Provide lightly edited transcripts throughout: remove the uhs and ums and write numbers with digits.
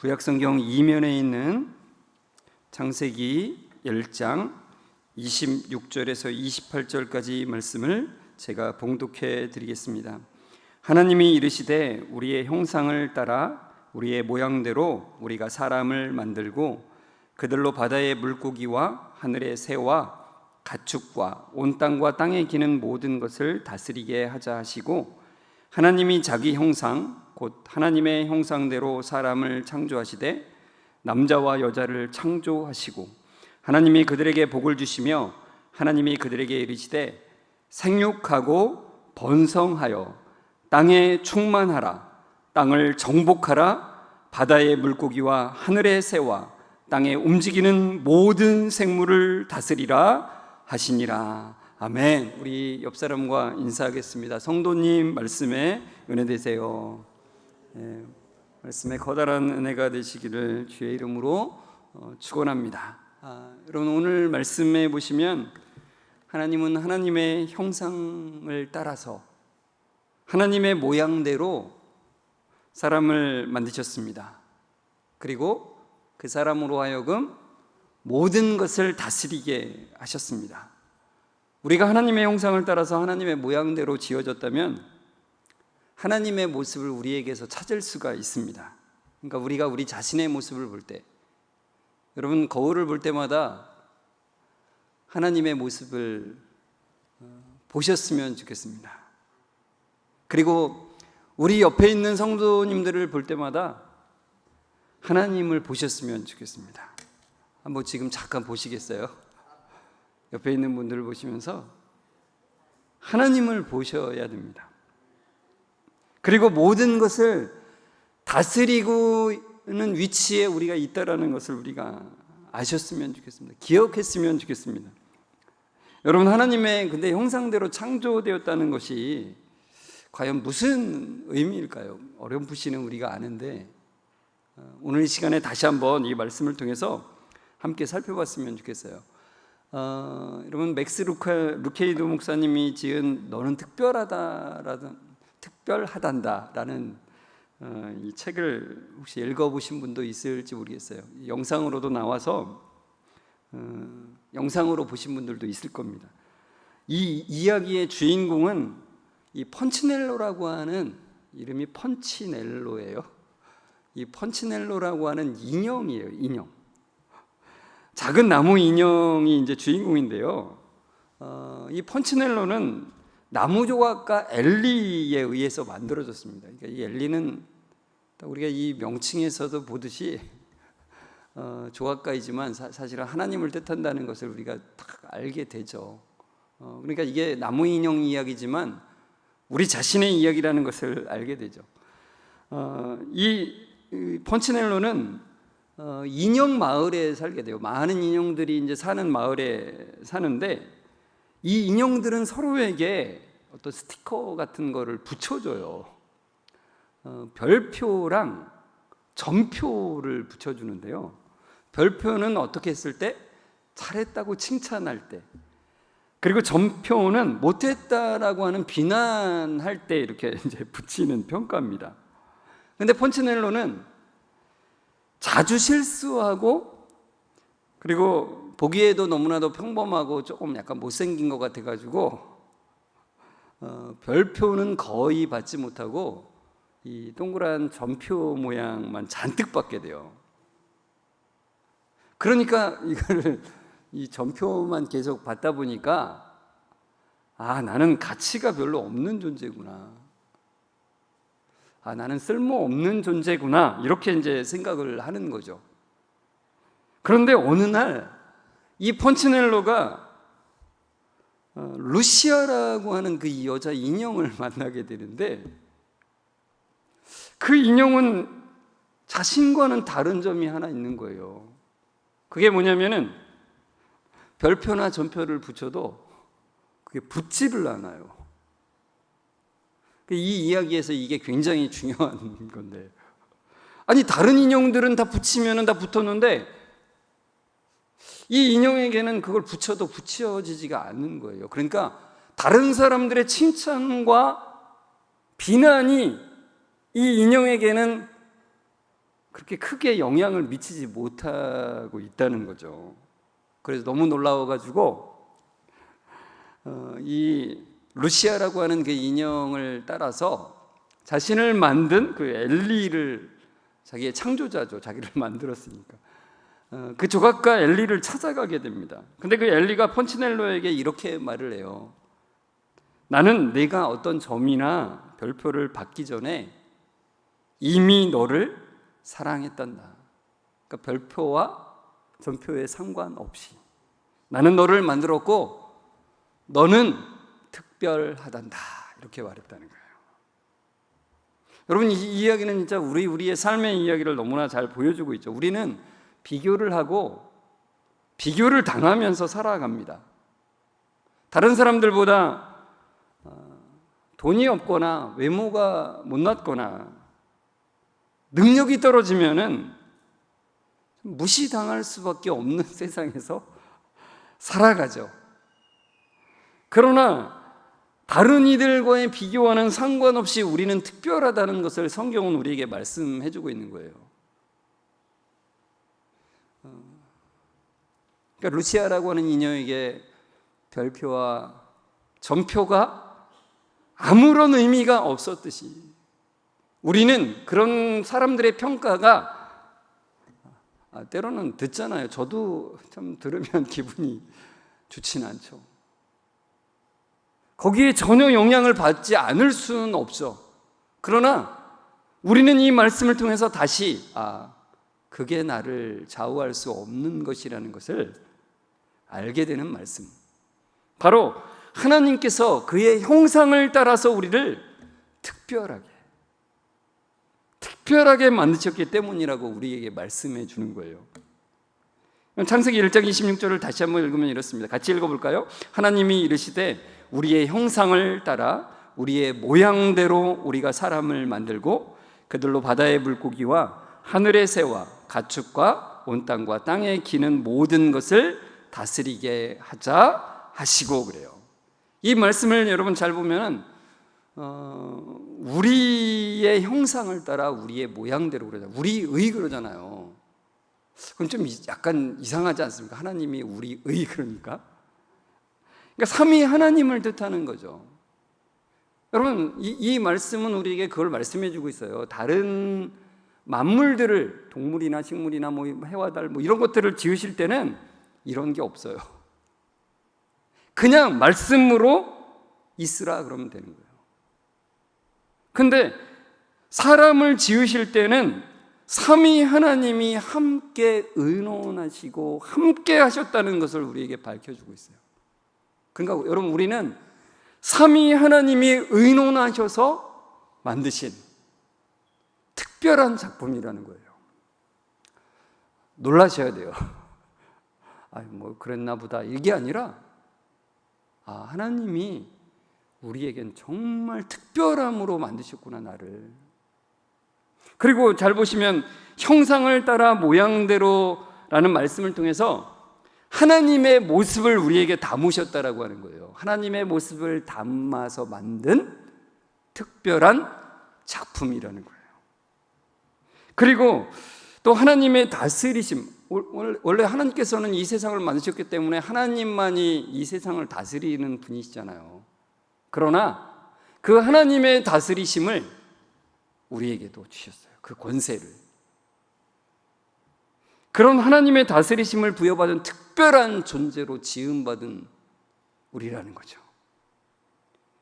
구약성경 이면에 있는 창세기 10장 26절에서 28절까지 말씀을 제가 봉독해 드리겠습니다. 하나님이 이르시되 우리의 형상을 따라 우리의 모양대로 우리가 사람을 만들고 그들로 바다의 물고기와 하늘의 새와 가축과 온 땅과 땅에 기는 모든 것을 다스리게 하자 하시고, 하나님이 자기 형상 곧 하나님의 형상대로 사람을 창조하시되 남자와 여자를 창조하시고, 하나님이 그들에게 복을 주시며 하나님이 그들에게 이르시되 생육하고 번성하여 땅에 충만하라, 땅을 정복하라, 바다의 물고기와 하늘의 새와 땅에 움직이는 모든 생물을 다스리라 하시니라. 아멘. 우리 옆 사람과 인사하겠습니다. 성도님, 말씀에 은혜 되세요. 말씀에 커다란 은혜가 되시기를 주의 이름으로 축원합니다. 여러분, 오늘 말씀에 보시면 하나님은 하나님의 형상을 따라서 하나님의 모양대로 사람을 만드셨습니다. 그리고 그 사람으로 하여금 모든 것을 다스리게 하셨습니다. 우리가 하나님의 형상을 따라서 하나님의 모양대로 지어졌다면 하나님의 모습을 우리에게서 찾을 수가 있습니다. 그러니까 우리가 우리 자신의 모습을 볼 때, 여러분 거울을 볼 때마다 하나님의 모습을 보셨으면 좋겠습니다. 그리고 우리 옆에 있는 성도님들을 볼 때마다 하나님을 보셨으면 좋겠습니다. 한번 지금 잠깐 보시겠어요? 옆에 있는 분들을 보시면서 하나님을 보셔야 됩니다. 그리고 모든 것을 다스리고는 위치에 우리가 있다라는 것을 우리가 아셨으면 좋겠습니다. 기억했으면 좋겠습니다. 여러분, 하나님의 근데 형상대로 창조되었다는 것이 과연 무슨 의미일까요? 어렴풋이는 우리가 아는데 오늘 이 시간에 다시 한번 이 말씀을 통해서 함께 살펴봤으면 좋겠어요. 여러분, 맥스 루케이드 목사님이 지은 너는 특별하단다라는 이 책을 혹시 읽어보신 분도 있을지 모르겠어요. 영상으로도 나와서 영상으로 보신 분들도 있을 겁니다. 이 이야기의 주인공은 이 펀치넬로라고 하는, 이름이 펀치넬로예요. 이 펀치넬로라고 하는 인형이에요. 인형. 작은 나무 인형이 이제 주인공인데요. 이 펀치넬로는 나무 조각가 엘리에 의해서 만들어졌습니다. 그러니까 이 엘리는 우리가 이 명칭에서도 보듯이 조각가이지만 사실은 하나님을 뜻한다는 것을 우리가 딱 알게 되죠. 그러니까 이게 나무 인형 이야기지만 우리 자신의 이야기라는 것을 알게 되죠. 이 펀치넬로는 인형 마을에 살게 돼요. 많은 인형들이 이제 사는 마을에 사는데, 이 인형들은 서로에게 어떤 스티커 같은 거를 붙여줘요. 별표랑 점표를 붙여주는데요. 별표는 어떻게 했을 때? 잘했다고 칭찬할 때, 그리고 점표는 못했다라고 하는 비난할 때 이렇게 이제 붙이는 평가입니다. 근데 펀치넬로는 자주 실수하고, 그리고 보기에도 너무나도 평범하고 조금 약간 못생긴 것 같아가지고 별표는 거의 받지 못하고 이 동그란 점표 모양만 잔뜩 받게 돼요. 그러니까 이거를 이 점표만 계속 받다 보니까 나는 가치가 별로 없는 존재구나, 나는 쓸모없는 존재구나, 이렇게 이제 생각을 하는 거죠. 그런데 어느 날 이 펀치넬로가 루시아라고 하는 그 여자 인형을 만나게 되는데, 그 인형은 자신과는 다른 점이 하나 있는 거예요. 그게 뭐냐면은 별표나 점표를 붙여도 그게 붙지를 않아요. 이 이야기에서 이게 굉장히 중요한 건데, 아니 다른 인형들은 다 붙이면 다 붙었는데 이 인형에게는 그걸 붙여도 붙여지지가 않는 거예요. 그러니까 다른 사람들의 칭찬과 비난이 이 인형에게는 그렇게 크게 영향을 미치지 못하고 있다는 거죠. 그래서 너무 놀라워가지고 이 루시아라고 하는 그 인형을 따라서 자신을 만든 그 엘리를, 자기의 창조자죠, 자기를 만들었으니까 그 조각가 엘리를 찾아가게 됩니다. 근데 그 엘리가 펀치넬로에게 이렇게 말을 해요. 나는 네가 어떤 점이나 별표를 받기 전에 이미 너를 사랑했단다. 그러니까 별표와 점표에 상관없이 나는 너를 만들었고 너는 특별하단다, 이렇게 말했다는 거예요. 여러분, 이 이야기는 진짜 우리의 삶의 이야기를 너무나 잘 보여주고 있죠. 우리는 비교를 하고 비교를 당하면서 살아갑니다. 다른 사람들보다 돈이 없거나 외모가 못났거나 능력이 떨어지면은 무시당할 수밖에 없는 세상에서 살아가죠. 그러나 다른 이들과의 비교와는 상관없이 우리는 특별하다는 것을 성경은 우리에게 말씀해 주고 있는 거예요. 그러니까 루시아라고 하는 인형에게 별표와 점표가 아무런 의미가 없었듯이 우리는 그런 사람들의 평가가 때로는 듣잖아요. 저도 참 들으면 기분이 좋진 않죠. 거기에 전혀 영향을 받지 않을 수는 없죠. 그러나 우리는 이 말씀을 통해서 다시 그게 나를 좌우할 수 없는 것이라는 것을 알게 되는 말씀. 바로 하나님께서 그의 형상을 따라서 우리를 특별하게 만드셨기 때문이라고 우리에게 말씀해 주는 거예요. 창세기 1장 26절을 다시 한번 읽으면 이렇습니다. 같이 읽어볼까요? 하나님이 이르시되 우리의 형상을 따라 우리의 모양대로 우리가 사람을 만들고 그들로 바다의 물고기와 하늘의 새와 가축과 온 땅과 땅에 기는 모든 것을 다스리게 하자 하시고 그래요. 이 말씀을 여러분 잘 보면은 우리의 형상을 따라 우리의 모양대로 그러잖아요. 우리의 그러잖아요. 그럼 좀 약간 이상하지 않습니까? 하나님이 우리의 그러니까. 그러니까 삼위 하나님을 뜻하는 거죠. 여러분, 이 말씀은 우리에게 그걸 말씀해 주고 있어요. 다른 만물들을, 동물이나 식물이나 뭐 해와 달 뭐 이런 것들을 지으실 때는 이런 게 없어요. 그냥 말씀으로 있으라 그러면 되는 거예요. 근데 사람을 지으실 때는 삼위 하나님이 함께 의논하시고 함께 하셨다는 것을 우리에게 밝혀주고 있어요. 그러니까 여러분, 우리는 삼위 하나님이 의논하셔서 만드신 특별한 작품이라는 거예요. 놀라셔야 돼요. 뭐 그랬나 보다, 이게 아니라 하나님이 우리에겐 정말 특별함으로 만드셨구나, 나를. 그리고 잘 보시면 형상을 따라 모양대로라는 말씀을 통해서 하나님의 모습을 우리에게 담으셨다라고 하는 거예요. 하나님의 모습을 담아서 만든 특별한 작품이라는 거예요. 그리고 또 하나님의 다스리심, 원래 하나님께서는 이 세상을 만드셨기 때문에 하나님만이 이 세상을 다스리는 분이시잖아요. 그러나 그 하나님의 다스리심을 우리에게도 주셨어요. 그 권세를. 그런 하나님의 다스리심을 부여받은 특별한 존재로 지음받은 우리라는 거죠.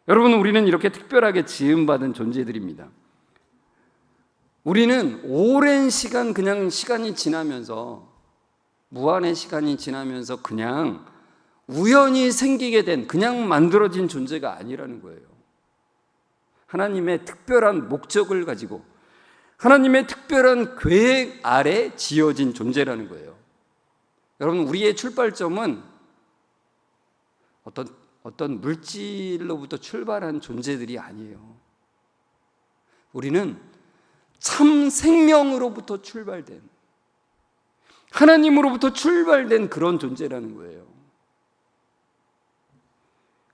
여러분, 우리는 이렇게 특별하게 지음받은 존재들입니다. 우리는 오랜 시간, 그냥 시간이 지나면서, 무한의 시간이 지나면서 그냥 우연히 생기게 된, 그냥 만들어진 존재가 아니라는 거예요. 하나님의 특별한 목적을 가지고 하나님의 특별한 계획 아래 지어진 존재라는 거예요. 여러분, 우리의 출발점은 어떤 물질로부터 출발한 존재들이 아니에요. 우리는 참 생명으로부터 출발된, 하나님으로부터 출발된 그런 존재라는 거예요.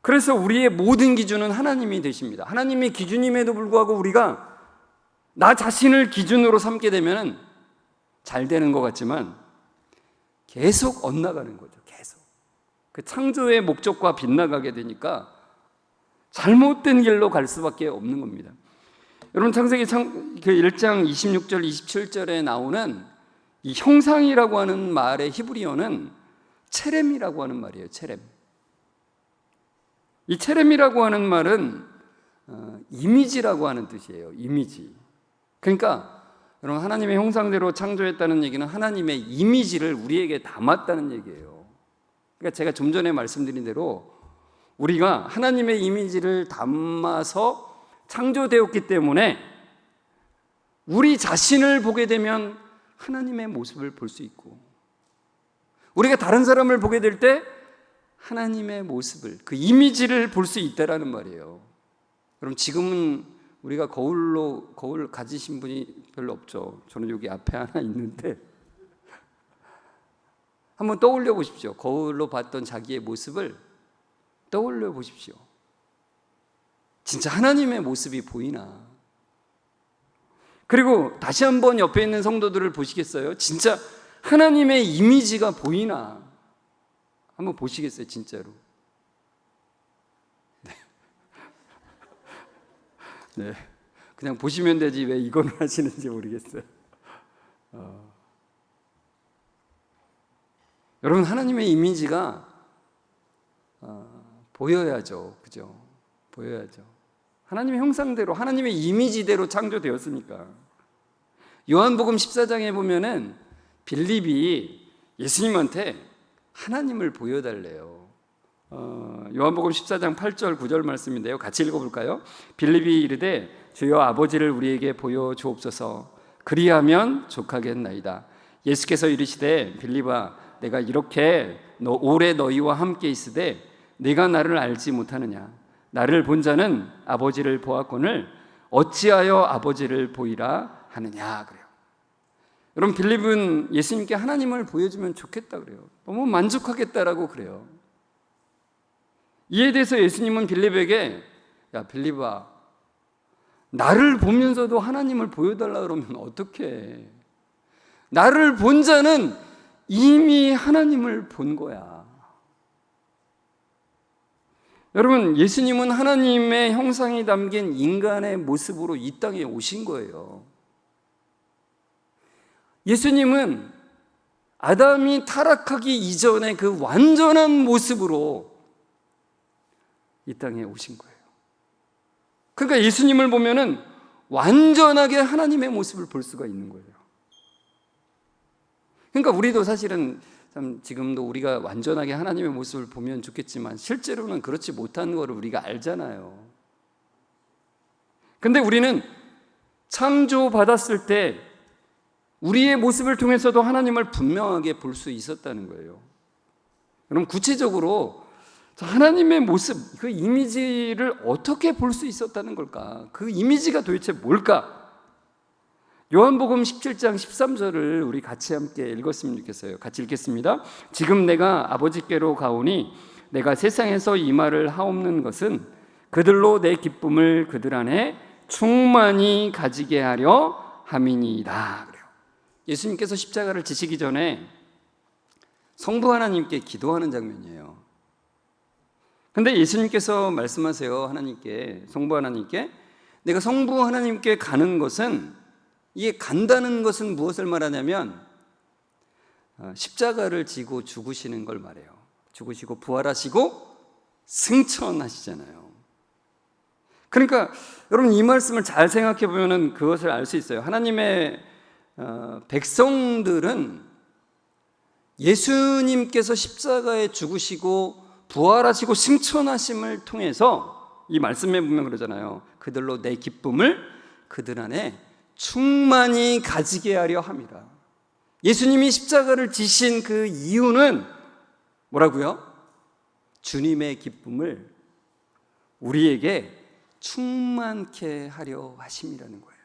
그래서 우리의 모든 기준은 하나님이 되십니다. 하나님의 기준임에도 불구하고 우리가 나 자신을 기준으로 삼게 되면 잘 되는 것 같지만 계속 엇나가는 거죠. 계속 그 창조의 목적과 빗나가게 되니까 잘못된 길로 갈 수밖에 없는 겁니다. 여러분, 창세기 그 1장 26절 27절에 나오는 이 형상이라고 하는 말의 히브리어는 체렘이라고 하는 말이에요. 체렘. 이 체렘이라고 하는 말은 이미지라고 하는 뜻이에요. 이미지. 그러니까 여러분, 하나님의 형상대로 창조했다는 얘기는 하나님의 이미지를 우리에게 담았다는 얘기예요. 그러니까 제가 좀 전에 말씀드린 대로 우리가 하나님의 이미지를 담아서 창조되었기 때문에 우리 자신을 보게 되면 하나님의 모습을 볼 수 있고, 우리가 다른 사람을 보게 될 때 하나님의 모습을, 그 이미지를 볼 수 있다라는 말이에요. 그럼 지금은 우리가 거울 가지신 분이 별로 없죠. 저는 여기 앞에 하나 있는데 한번 떠올려 보십시오. 거울로 봤던 자기의 모습을 떠올려 보십시오. 진짜 하나님의 모습이 보이나? 그리고 다시 한번 옆에 있는 성도들을 보시겠어요? 진짜 하나님의 이미지가 보이나? 한번 보시겠어요? 진짜로. 네, 그냥 보시면 되지 왜 이거는 하시는지 모르겠어요. 여러분, 하나님의 이미지가 보여야죠. 그죠? 보여야죠. 하나님의 형상대로, 하나님의 이미지대로 창조되었으니까. 요한복음 14장에 보면은 빌립이 예수님한테 하나님을 보여달래요. 요한복음 14장 8절 9절 말씀인데요, 같이 읽어볼까요? 빌립이 이르되 주여 아버지를 우리에게 보여주옵소서. 그리하면 족하겠나이다. 예수께서 이르시되 빌립아, 내가 이렇게 오래 너희와 함께 있으되 네가 나를 알지 못하느냐? 나를 본 자는 아버지를 보았거늘 어찌하여 아버지를 보이라 하느냐? 그래요. 여러분, 빌립은 예수님께 하나님을 보여주면 좋겠다 그래요. 너무 만족하겠다라고 그래요. 이에 대해서 예수님은 빌립에게, 야 빌립아, 나를 보면서도 하나님을 보여달라 그러면 어떡해? 나를 본 자는 이미 하나님을 본 거야. 여러분, 예수님은 하나님의 형상이 담긴 인간의 모습으로 이 땅에 오신 거예요. 예수님은 아담이 타락하기 이전의 그 완전한 모습으로 이 땅에 오신 거예요. 그러니까 예수님을 보면은 완전하게 하나님의 모습을 볼 수가 있는 거예요. 그러니까 우리도 사실은 참 지금도 우리가 완전하게 하나님의 모습을 보면 좋겠지만 실제로는 그렇지 못한 거를 우리가 알잖아요. 근데 우리는 창조받았을 때 우리의 모습을 통해서도 하나님을 분명하게 볼 수 있었다는 거예요. 그럼 구체적으로 하나님의 모습, 그 이미지를 어떻게 볼 수 있었다는 걸까? 그 이미지가 도대체 뭘까? 요한복음 17장 13절을 우리 같이 함께 읽었으면 좋겠어요. 같이 읽겠습니다. 지금 내가 아버지께로 가오니 내가 세상에서 이 말을 하옵는 것은 그들로 내 기쁨을 그들 안에 충만히 가지게 하려 함이니이다. 그래요. 예수님께서 십자가를 지시기 전에 성부 하나님께 기도하는 장면이에요. 근데 예수님께서 말씀하세요. 하나님께, 성부 하나님께, 내가 성부 하나님께 가는 것은, 이게 간다는 것은 무엇을 말하냐면 십자가를 지고 죽으시는 걸 말해요. 죽으시고 부활하시고 승천하시잖아요. 그러니까 여러분, 이 말씀을 잘 생각해 보면 그것을 알 수 있어요. 하나님의 백성들은 예수님께서 십자가에 죽으시고 부활하시고 승천하심을 통해서 이 말씀에 보면 그러잖아요. 그들로 내 기쁨을 그들 안에 충만히 가지게 하려 함이라. 예수님이 십자가를 지신 그 이유는 뭐라고요? 주님의 기쁨을 우리에게 충만케 하려 하심이라는 거예요.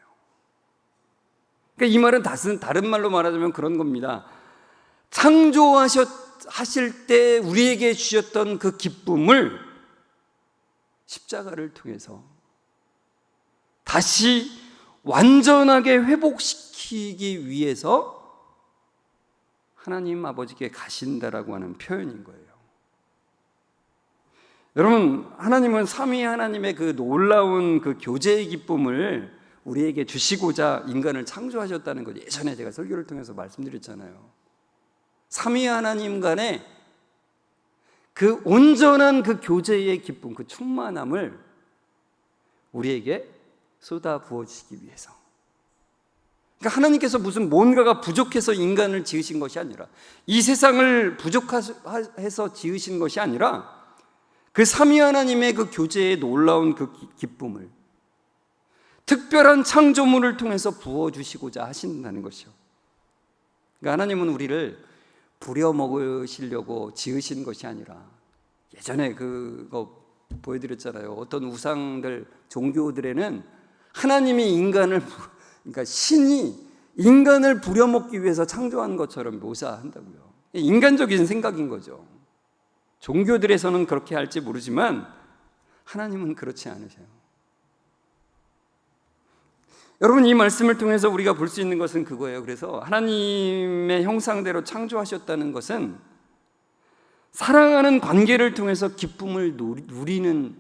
그러니까 이 말은 다른 말로 말하자면 그런 겁니다. 창조하실 때 우리에게 주셨던 그 기쁨을 십자가를 통해서 다시 완전하게 회복시키기 위해서 하나님 아버지께 가신다라고 하는 표현인 거예요. 여러분, 하나님은 삼위 하나님의 그 놀라운 그 교제의 기쁨을 우리에게 주시고자 인간을 창조하셨다는 것, 예전에 제가 설교를 통해서 말씀드렸잖아요. 삼위 하나님 간에 그 온전한 그 교제의 기쁨, 그 충만함을 우리에게 쏟아 부어주시기 위해서. 그러니까 하나님께서 무슨 뭔가가 부족해서 인간을 지으신 것이 아니라, 이 세상을 부족해서 지으신 것이 아니라, 그 삼위 하나님의 그 교제의 놀라운 그 기쁨을 특별한 창조물을 통해서 부어주시고자 하신다는 것이요. 그러니까 하나님은 우리를 부려먹으시려고 지으신 것이 아니라, 예전에 그거 보여드렸잖아요. 어떤 우상들, 종교들에는 하나님이 인간을, 그러니까 신이 인간을 부려먹기 위해서 창조한 것처럼 묘사한다고요. 인간적인 생각인 거죠. 종교들에서는 그렇게 할지 모르지만 하나님은 그렇지 않으세요. 여러분, 이 말씀을 통해서 우리가 볼 수 있는 것은 그거예요. 그래서 하나님의 형상대로 창조하셨다는 것은 사랑하는 관계를 통해서 기쁨을 누리는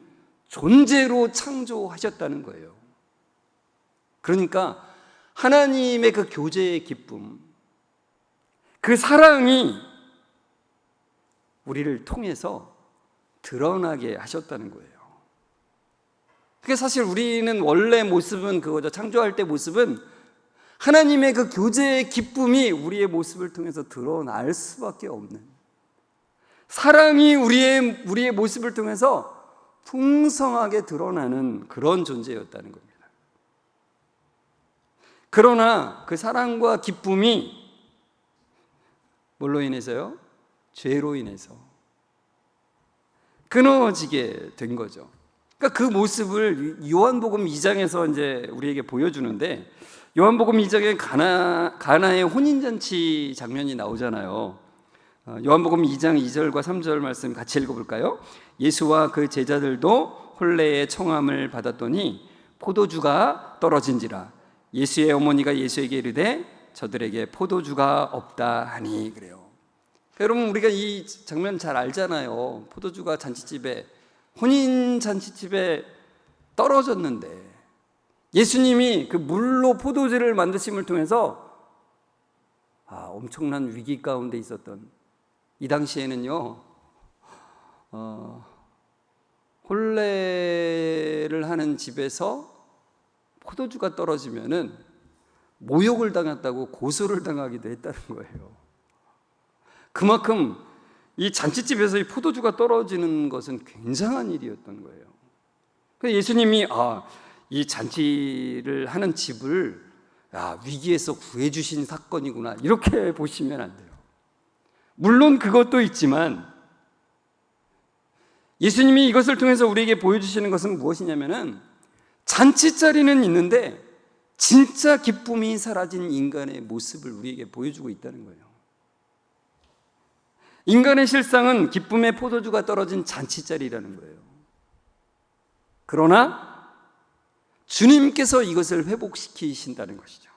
존재로 창조하셨다는 거예요. 그러니까 하나님의 그 교제의 기쁨, 그 사랑이 우리를 통해서 드러나게 하셨다는 거예요. 그게 사실 우리는 원래 모습은 그거죠. 창조할 때 모습은 하나님의 그 교제의 기쁨이 우리의 모습을 통해서 드러날 수밖에 없는, 사랑이 우리의 모습을 통해서 풍성하게 드러나는 그런 존재였다는 겁니다. 그러나 그 사랑과 기쁨이 뭘로 인해서요? 죄로 인해서 끊어지게 된 거죠. 그러니까 그 모습을 요한복음 2장에서 이제 우리에게 보여주는데, 요한복음 2장에 가나의 혼인잔치 장면이 나오잖아요. 요한복음 2장 2절과 3절 말씀 같이 읽어볼까요? 예수와 그 제자들도 혼례의 청함을 받았더니 포도주가 떨어진지라. 예수의 어머니가 예수에게 이르되 저들에게 포도주가 없다 하니. 그래요. 여러분, 우리가 이 장면 잘 알잖아요. 포도주가 잔치집에, 혼인 잔치집에 떨어졌는데 예수님이 그 물로 포도주를 만드심을 통해서 엄청난 위기 가운데 있었던 이 당시에는요, 혼례를 하는 집에서 포도주가 떨어지면은 모욕을 당했다고 고소를 당하기도 했다는 거예요. 그만큼 이 잔치집에서 이 포도주가 떨어지는 것은 굉장한 일이었던 거예요. 그래서 예수님이 이 잔치를 하는 집을 위기에서 구해주신 사건이구나, 이렇게 보시면 안 돼요. 물론 그것도 있지만 예수님이 이것을 통해서 우리에게 보여주시는 것은 무엇이냐면은, 잔치자리는 있는데 진짜 기쁨이 사라진 인간의 모습을 우리에게 보여주고 있다는 거예요. 인간의 실상은 기쁨의 포도주가 떨어진 잔치자리라는 거예요. 그러나 주님께서 이것을 회복시키신다는 것이죠.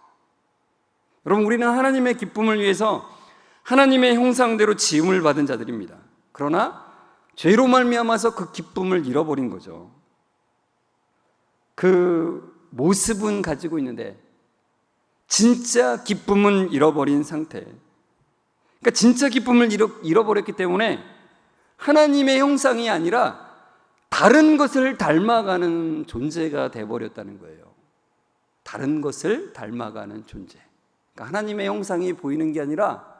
여러분, 우리는 하나님의 기쁨을 위해서 하나님의 형상대로 지음을 받은 자들입니다. 그러나 죄로 말미암아서 그 기쁨을 잃어버린 거죠. 그 모습은 가지고 있는데 진짜 기쁨은 잃어버린 상태. 그러니까 진짜 기쁨을 잃어버렸기 때문에 하나님의 형상이 아니라 다른 것을 닮아가는 존재가 되어버렸다는 거예요. 다른 것을 닮아가는 존재. 그러니까 하나님의 형상이 보이는 게 아니라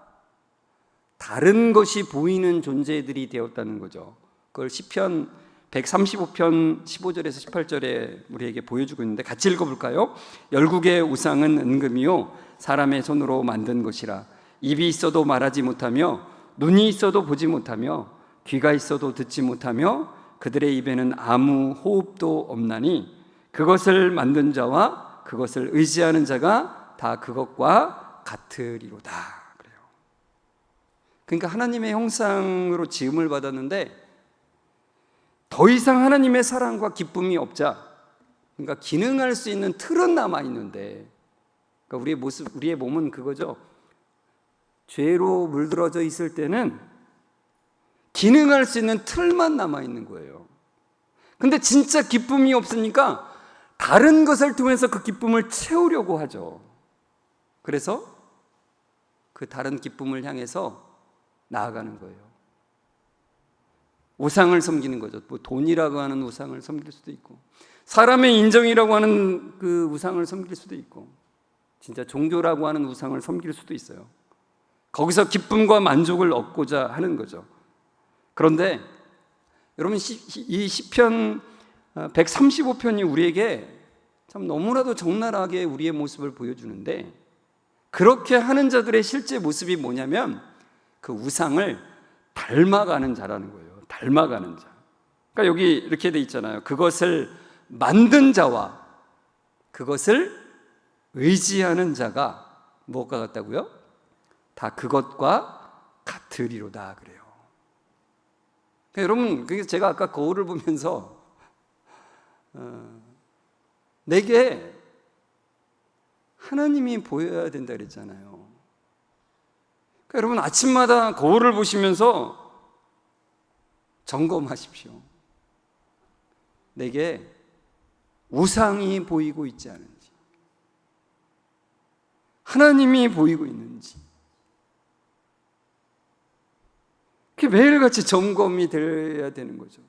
다른 것이 보이는 존재들이 되었다는 거죠. 그걸 시편 135편 15절에서 18절에 우리에게 보여주고 있는데 같이 읽어볼까요? 열국의 우상은 은금이요 사람의 손으로 만든 것이라. 입이 있어도 말하지 못하며 눈이 있어도 보지 못하며 귀가 있어도 듣지 못하며 그들의 입에는 아무 호흡도 없나니 그것을 만든 자와 그것을 의지하는 자가 다 그것과 같으리로다. 그래요. 그러니까 하나님의 형상으로 지음을 받았는데 더 이상 하나님의 사랑과 기쁨이 없자, 그러니까 기능할 수 있는 틀은 남아 있는데, 그러니까 우리의 몸은 그거죠. 죄로 물들어져 있을 때는 기능할 수 있는 틀만 남아있는 거예요. 근데 진짜 기쁨이 없으니까 다른 것을 통해서 그 기쁨을 채우려고 하죠. 그래서 그 다른 기쁨을 향해서 나아가는 거예요. 우상을 섬기는 거죠. 뭐 돈이라고 하는 우상을 섬길 수도 있고, 사람의 인정이라고 하는 그 우상을 섬길 수도 있고, 진짜 종교라고 하는 우상을 섬길 수도 있어요. 거기서 기쁨과 만족을 얻고자 하는 거죠. 그런데 여러분, 이 시편 135편이 우리에게 참 너무나도 적나라하게 우리의 모습을 보여주는데, 그렇게 하는 자들의 실제 모습이 뭐냐면 그 우상을 닮아가는 자라는 거예요. 닮아가는 자. 그러니까 여기 이렇게 돼 있잖아요. 그것을 만든 자와 그것을 의지하는 자가 무엇과 같다고요? 다 그것과 같으리로다 그래요. 그러니까 여러분, 그래서 제가 아까 거울을 보면서 내게 하나님이 보여야 된다 그랬잖아요. 그러니까 여러분, 아침마다 거울을 보시면서 점검하십시오. 내게 우상이 보이고 있지 않은지, 하나님이 보이고 있는지, 그게 매일같이 점검이 되어야 되는 거죠.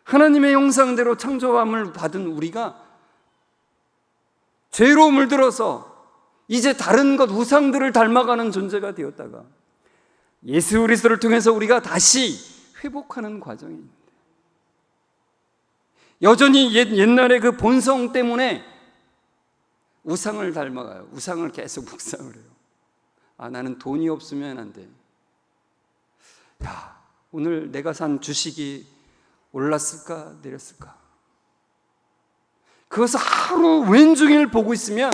하나님의 형상대로 창조함을 받은 우리가 죄로 물들어서 이제 다른 것, 우상들을 닮아가는 존재가 되었다가 예수 그리스도를 통해서 우리가 다시 회복하는 과정이 있는데, 여전히 옛날의 그 본성 때문에 우상을 닮아가요. 우상을 계속 묵상을 해요. 아, 나는 돈이 없으면 안 돼. 야, 오늘 내가 산 주식이 올랐을까 내렸을까? 그것을 하루 왼종일 보고 있으면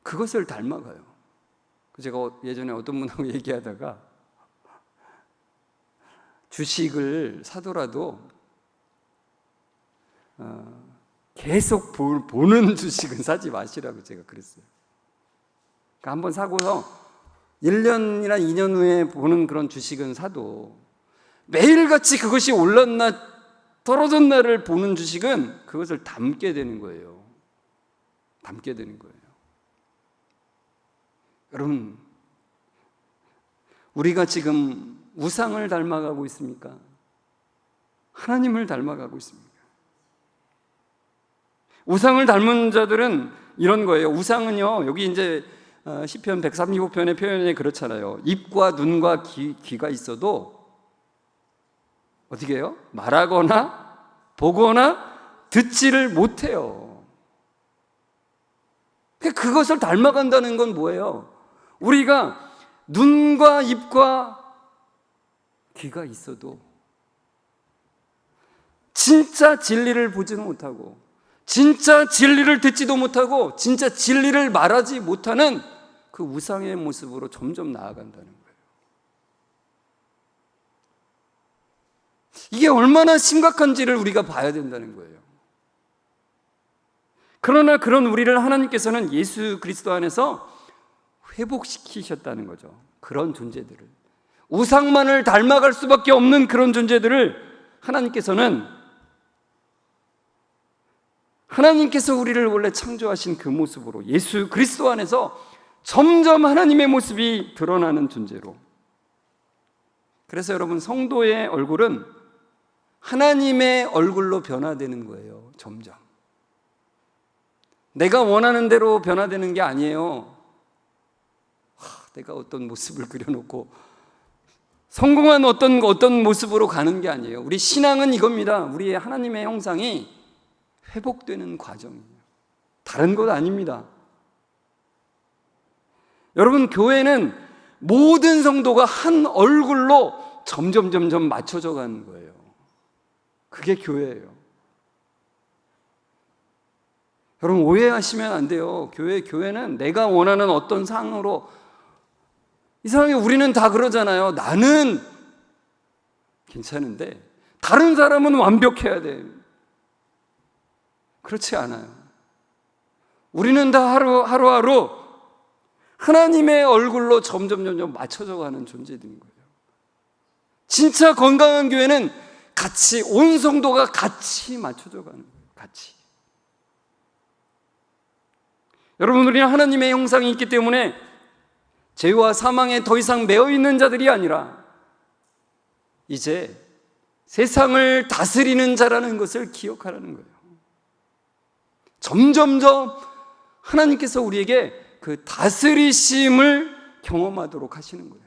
그것을 닮아가요. 제가 예전에 어떤 분하고 얘기하다가 주식을 사더라도 계속 보는 주식은 사지 마시라고 제가 그랬어요. 그러니까 한번 사고서 1년이나 2년 후에 보는 그런 주식은 사도 매일같이 그것이 올랐나 떨어졌나를 보는 주식은 그것을 담게 되는 거예요. 담게 되는 거예요. 여러분, 우리가 지금 우상을 닮아가고 있습니까? 하나님을 닮아가고 있습니까? 우상을 닮은 자들은 이런 거예요. 우상은요, 여기 이제 시편 135편의 표현에 그렇잖아요. 입과 눈과 귀가 있어도 어떻게 해요? 말하거나 보거나 듣지를 못해요. 그것을 닮아간다는 건 뭐예요? 우리가 눈과 입과 귀가 있어도 진짜 진리를 보지도 못하고, 진짜 진리를 듣지도 못하고, 진짜 진리를 말하지 못하는 그 우상의 모습으로 점점 나아간다는 거예요. 이게 얼마나 심각한지를 우리가 봐야 된다는 거예요. 그러나 그런 우리를 하나님께서는 예수 그리스도 안에서 회복시키셨다는 거죠. 그런 존재들을, 우상만을 닮아갈 수밖에 없는 그런 존재들을 하나님께서 우리를 원래 창조하신 그 모습으로 예수 그리스도 안에서 점점 하나님의 모습이 드러나는 존재로. 그래서 여러분, 성도의 얼굴은 하나님의 얼굴로 변화되는 거예요. 점점. 내가 원하는 대로 변화되는 게 아니에요. 내가 어떤 모습을 그려놓고 성공한 어떤 모습으로 가는 게 아니에요. 우리 신앙은 이겁니다. 우리의 하나님의 형상이 회복되는 과정이에요. 다른 것 아닙니다. 여러분, 교회는 모든 성도가 한 얼굴로 점점 맞춰져 가는 거예요. 그게 교회예요. 여러분, 오해하시면 안 돼요. 교회는 내가 원하는 어떤 상으로, 이상하게 우리는 다 그러잖아요. 나는 괜찮은데 다른 사람은 완벽해야 돼. 그렇지 않아요. 우리는 다 하루하루 하나님의 얼굴로 점점 맞춰져 가는 존재들인 거예요. 진짜 건강한 교회는 같이, 온 성도가 같이 맞춰져 가는 거예요. 같이. 여러분, 우리는 하나님의 형상이 있기 때문에 죄와 사망에 더 이상 매여 있는 자들이 아니라 이제 세상을 다스리는 자라는 것을 기억하라는 거예요. 점점점 하나님께서 우리에게 그 다스리심을 경험하도록 하시는 거예요.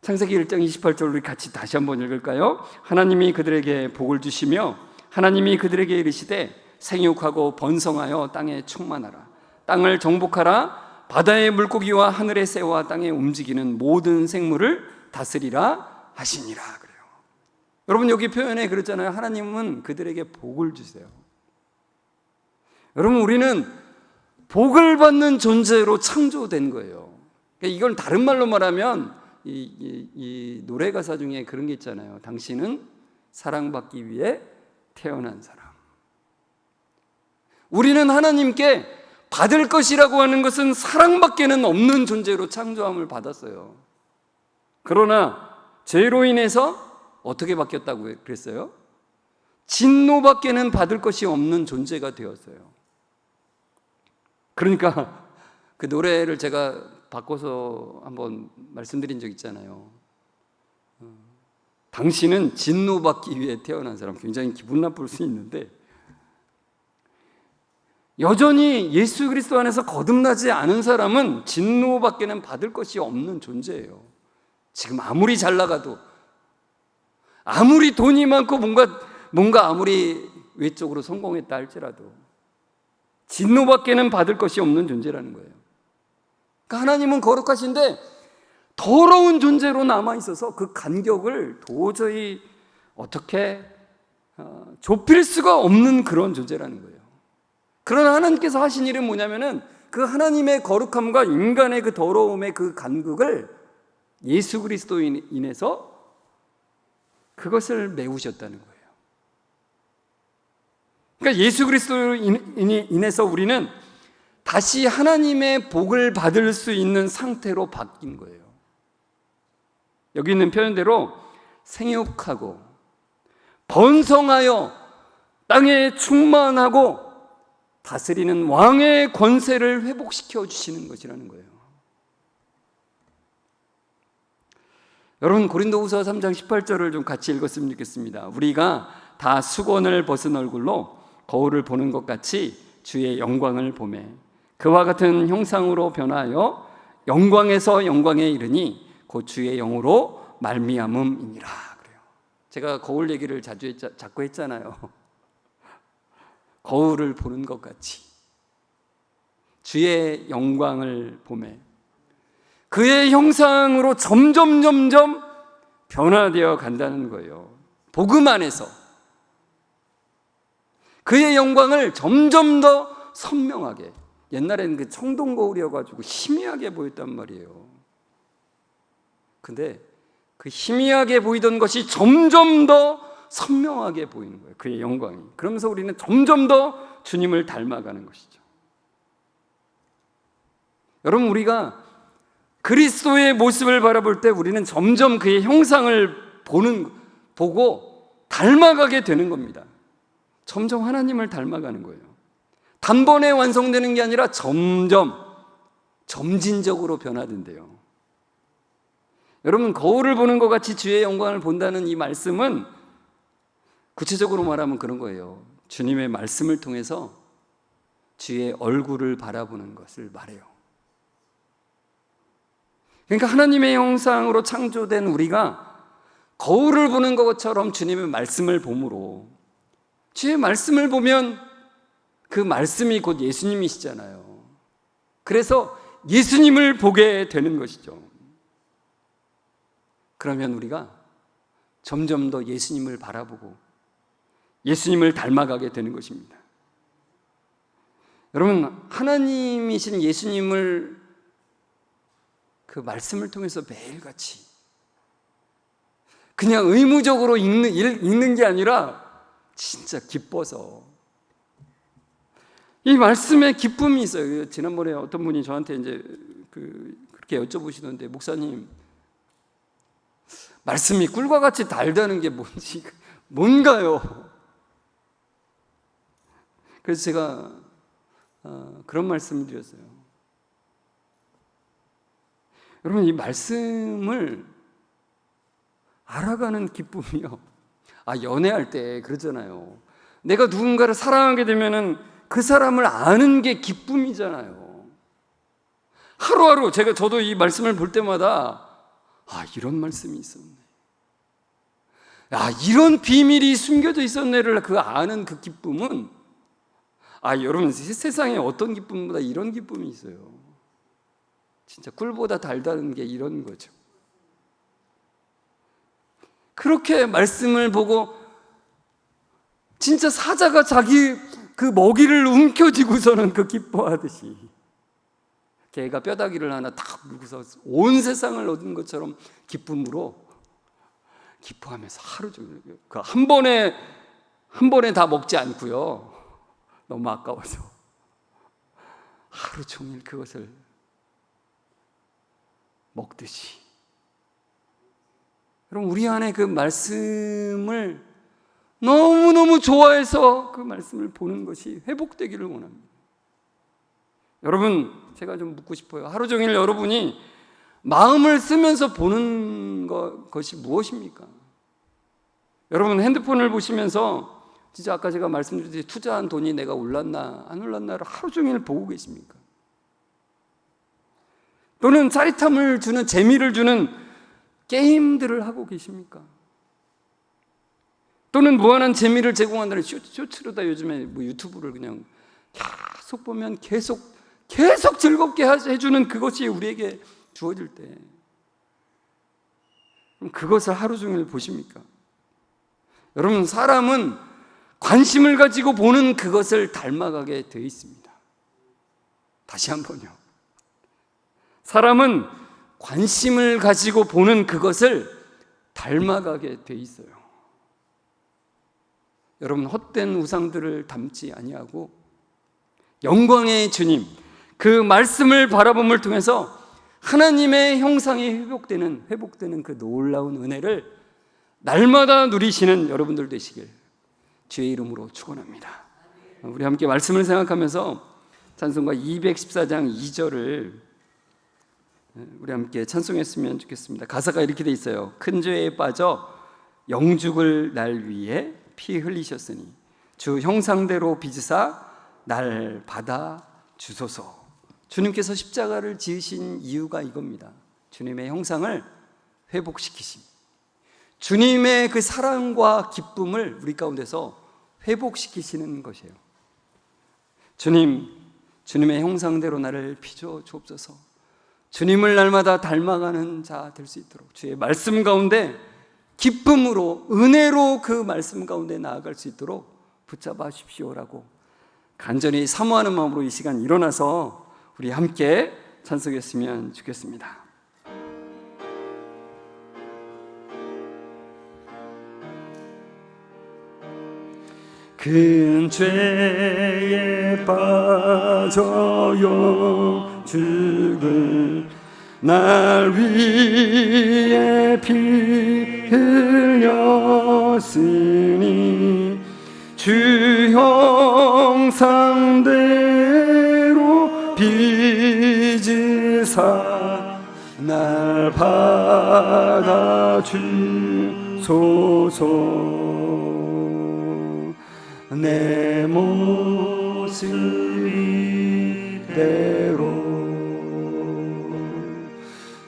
창세기 1장 28절 우리 같이 다시 한번 읽을까요? 하나님이 그들에게 복을 주시며 하나님이 그들에게 이르시되 생육하고 번성하여 땅에 충만하라. 땅을 정복하라. 바다의 물고기와 하늘의 새와 땅에 움직이는 모든 생물을 다스리라 하시니라 그래요. 여러분, 여기 표현에 그랬잖아요. 하나님은 그들에게 복을 주세요. 여러분, 우리는 복을 받는 존재로 창조된 거예요. 그러니까 이걸 다른 말로 말하면 이 노래 가사 중에 그런 게 있잖아요. 당신은 사랑받기 위해 태어난 사람. 우리는 하나님께 받을 것이라고 하는 것은 사랑밖에는 없는 존재로 창조함을 받았어요. 그러나 죄로 인해서 어떻게 바뀌었다고 그랬어요? 진노밖에는 받을 것이 없는 존재가 되었어요. 그러니까 그 노래를 제가 바꿔서 한번 말씀드린 적 있잖아요. 당신은 진노받기 위해 태어난 사람. 굉장히 기분 나쁠 수 있는데 여전히 예수 그리스도 안에서 거듭나지 않은 사람은 진노밖에는 받을 것이 없는 존재예요. 지금 아무리 잘 나가도, 아무리 돈이 많고 뭔가 아무리 외적으로 성공했다 할지라도 진노밖에는 받을 것이 없는 존재라는 거예요. 그러니까 하나님은 거룩하신데 더러운 존재로 남아있어서 그 간격을 도저히 어떻게 좁힐 수가 없는 그런 존재라는 거예요. 그러나 하나님께서 하신 일은 뭐냐면은 그 하나님의 거룩함과 인간의 그 더러움의 그 간극을 예수 그리스도로 인해서 그것을 메우셨다는 거예요. 그러니까 예수 그리스도로 인해서 우리는 다시 하나님의 복을 받을 수 있는 상태로 바뀐 거예요. 여기 있는 표현대로 생육하고 번성하여 땅에 충만하고 다스리는 왕의 권세를 회복시켜 주시는 것이라는 거예요. 여러분, 고린도후서 3장 18절을 좀 같이 읽었으면 좋겠습니다. 우리가 다 수건을 벗은 얼굴로 거울을 보는 것 같이 주의 영광을 보매 그와 같은 형상으로 변하여 영광에서 영광에 이르니 곧 주의 영으로 말미암음이니라 그래요. 제가 거울 얘기를 자꾸 했잖아요. 거울을 보는 것 같이 주의 영광을 보매 그의 형상으로 점점 변화되어 간다는 거예요. 복음 안에서 그의 영광을 점점 더 선명하게. 옛날에는 그 청동거울이어가지고 희미하게 보였단 말이에요. 근데 그 희미하게 보이던 것이 점점 더 선명하게 보이는 거예요. 그의 영광이. 그러면서 우리는 점점 더 주님을 닮아가는 것이죠. 여러분, 우리가 그리스도의 모습을 바라볼 때 우리는 점점 그의 형상을 보고 닮아가게 되는 겁니다. 점점 하나님을 닮아가는 거예요. 단번에 완성되는 게 아니라 점진적으로 변화된대요. 여러분, 거울을 보는 것 같이 주의 영광을 본다는 이 말씀은 구체적으로 말하면 그런 거예요. 주님의 말씀을 통해서 주의 얼굴을 바라보는 것을 말해요. 그러니까 하나님의 형상으로 창조된 우리가 거울을 보는 것처럼 주님의 말씀을 봄으로, 주의 말씀을 보면 그 말씀이 곧 예수님이시잖아요. 그래서 예수님을 보게 되는 것이죠. 그러면 우리가 점점 더 예수님을 바라보고 예수님을 닮아가게 되는 것입니다. 여러분, 하나님이신 예수님을 그 말씀을 통해서 매일같이 그냥 의무적으로 읽는 게 아니라 진짜 기뻐서, 이 말씀에 기쁨이 있어요. 지난번에 어떤 분이 저한테 이제 그렇게 여쭤보시던데, 목사님, 말씀이 꿀과 같이 달다는 게 뭔가요? 그래서 제가 그런 말씀을 드렸어요. 여러분, 이 말씀을 알아가는 기쁨이요. 연애할 때 그러잖아요. 내가 누군가를 사랑하게 되면은 그 사람을 아는 게 기쁨이잖아요. 하루하루 저도 이 말씀을 볼 때마다 이런 말씀이 있었네. 이런 비밀이 숨겨져 있었네를 아는 그 기쁨은 여러분, 세상에 어떤 기쁨보다 이런 기쁨이 있어요. 진짜 꿀보다 달다는 게 이런 거죠. 그렇게 말씀을 보고 진짜 사자가 자기 그 먹이를 움켜쥐고서는 기뻐하듯이, 개가 뼈다귀를 하나 딱 물고서 온 세상을 얻은 것처럼 기뻐하면서 하루 종일 한 번에 다 먹지 않고요. 너무 아까워서 하루 종일 그것을 먹듯이, 여러분, 우리 안에 그 말씀을 너무너무 좋아해서 그 말씀을 보는 것이 회복되기를 원합니다. 여러분, 제가 좀 묻고 싶어요. 하루 종일 여러분이 마음을 쓰면서 보는 것이 무엇입니까? 여러분, 핸드폰을 보시면서 진짜 아까 제가 말씀드렸듯이 투자한 돈이 내가 올랐나 안 올랐나를 하루 종일 보고 계십니까? 또는 짜릿함을 주는, 재미를 주는 게임들을 하고 계십니까? 또는 무한한 재미를 제공한다는 쇼츠로다 요즘에 유튜브를 그냥 계속 보면 계속 즐겁게 해주는 그것이 우리에게 주어질 때, 그럼 그것을 하루 종일 보십니까? 여러분, 사람은 관심을 가지고 보는 그것을 닮아가게 되어 있습니다. 다시 한번요. 사람은 관심을 가지고 보는 그것을 닮아가게 돼 있어요. 여러분, 헛된 우상들을 닮지 아니하고 영광의 주님, 그 말씀을 바라봄을 통해서 하나님의 형상이 회복되는 그 놀라운 은혜를 날마다 누리시는 여러분들 되시길 주의 이름으로 축원합니다. 우리 함께 말씀을 생각하면서 찬송가 214장 2절을 우리 함께 찬송했으면 좋겠습니다. 가사가 이렇게 돼 있어요. 큰 죄에 빠져 영죽을 날 위해 피 흘리셨으니 주 형상대로 빚으사 날 받아 주소서. 주님께서 십자가를 지으신 이유가 이겁니다. 주님의 형상을 회복시키심, 주님의 그 사랑과 기쁨을 우리 가운데서 회복시키시는 것이에요. 주님의 형상대로 나를 빚어 주옵소서. 주님을 날마다 닮아가는 자 될 수 있도록 주의 말씀 가운데 기쁨으로, 은혜로 그 말씀 가운데 나아갈 수 있도록 붙잡아 주십시오라고 간절히 사모하는 마음으로 이 시간 일어나서 우리 함께 찬송했으면 좋겠습니다. 큰 죄에 빠져요 죽을 날 위에 피 흘렸으니 주 형상대로 빚으사 날 받아 주소서. 내 모습 이대로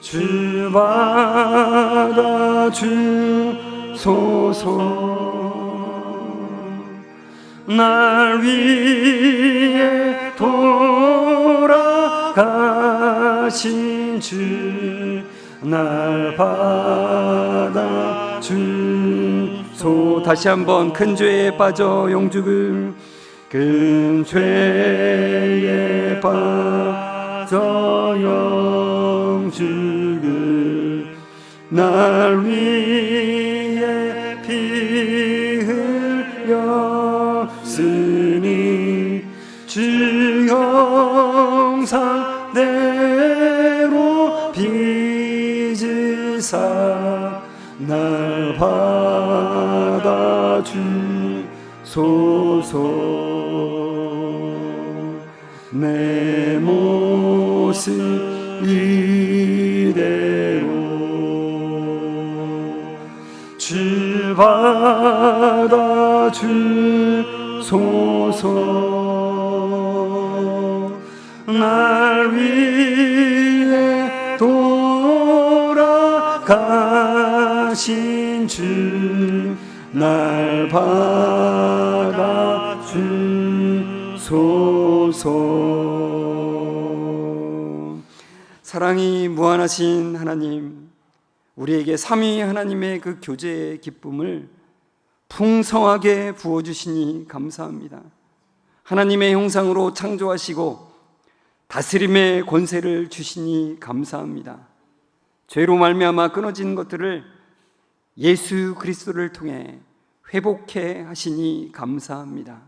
주 받아 주소서. 날 위해 돌아가신 주 날 받아 주소. 다시 한번 큰 죄에 빠져 영죽을 큰 죄에 빠져 영죽을 날 위해 피 흘렸으니 주 형상대로 빚으사 날 받아주소서. 내 모습 이대로 주 받아주소서. 날 위해 돌아가신 주 날 받아주소서. 사랑이 무한하신 하나님, 우리에게 삼위 하나님의 그 교제의 기쁨을 풍성하게 부어주시니 감사합니다. 하나님의 형상으로 창조하시고 다스림의 권세를 주시니 감사합니다. 죄로 말미암아 끊어진 것들을 예수 그리스도를 통해 회복해 하시니 감사합니다.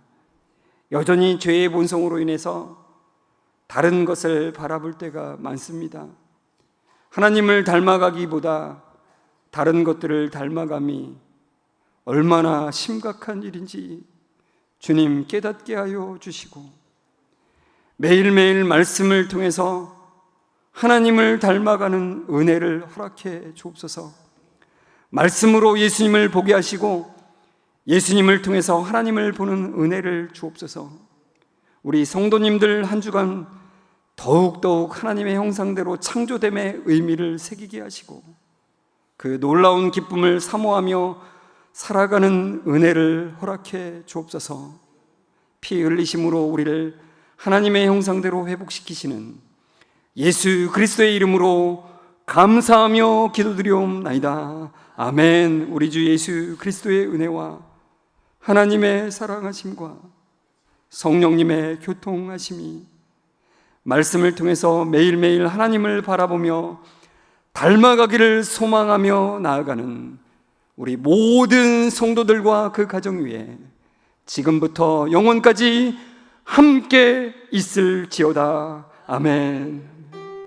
여전히 죄의 본성으로 인해서 다른 것을 바라볼 때가 많습니다. 하나님을 닮아가기보다 다른 것들을 닮아감이 얼마나 심각한 일인지 주님 깨닫게 하여 주시고, 매일매일 말씀을 통해서 하나님을 닮아가는 은혜를 허락해 주옵소서. 말씀으로 예수님을 보게 하시고 예수님을 통해서 하나님을 보는 은혜를 주옵소서. 우리 성도님들 한 주간 더욱더욱 하나님의 형상대로 창조됨의 의미를 새기게 하시고 그 놀라운 기쁨을 사모하며 살아가는 은혜를 허락해 주옵소서. 피 흘리심으로 우리를 하나님의 형상대로 회복시키시는 예수 그리스도의 이름으로 감사하며 기도드리옵나이다. 아멘. 우리 주 예수 그리스도의 은혜와 하나님의 사랑하심과 성령님의 교통하심이 말씀을 통해서 매일매일 하나님을 바라보며 닮아가기를 소망하며 나아가는 우리 모든 성도들과 그 가정 위에 지금부터 영원까지 함께 있을지어다. 아멘.